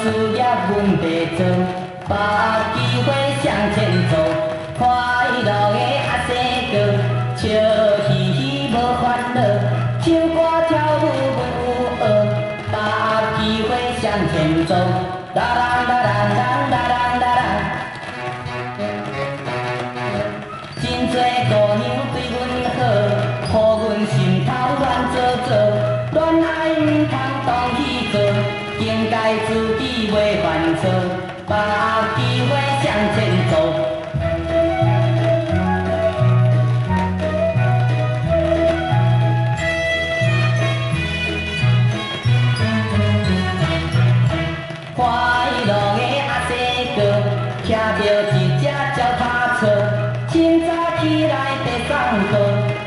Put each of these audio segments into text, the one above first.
事业阮袂做，把握机会向前走。快乐的阿生哥，笑嘻嘻无烦恼，唱歌跳舞文有学，把握机会向前走。啦啦啦啦啦啦啦啦啦，真多姑娘对阮好，予阮心头乱糟糟。恋爱毋通当去做，应该自己袂犯错，把握机会向前走。快乐的阿生哥，骑着一只脚踏车，清早起来爬上课，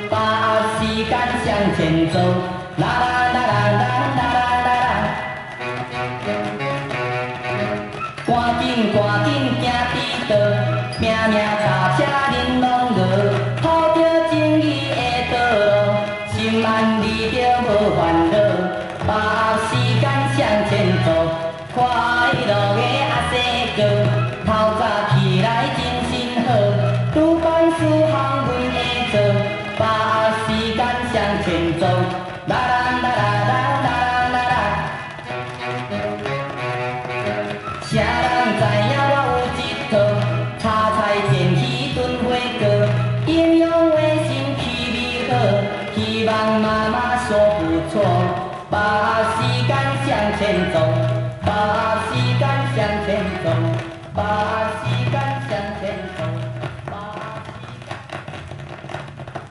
把握时间向前走。啦啦啦啦啦啦啦啦啦，赶紧赶紧行伫倒，命命踏车恁拢落，抱着正义的道路，心安理着无烦恼，把握时间向前走。快乐的阿生哥，透早起来精神好，拄办事项阮会做，把握时间向前走。啦啦啦啦啦啦啦啦，啥人知影我有一套，炒菜煎鱼炖火锅，营养卫生气味好，希望妈妈说不错，把握时间向前走。把时间向前走，把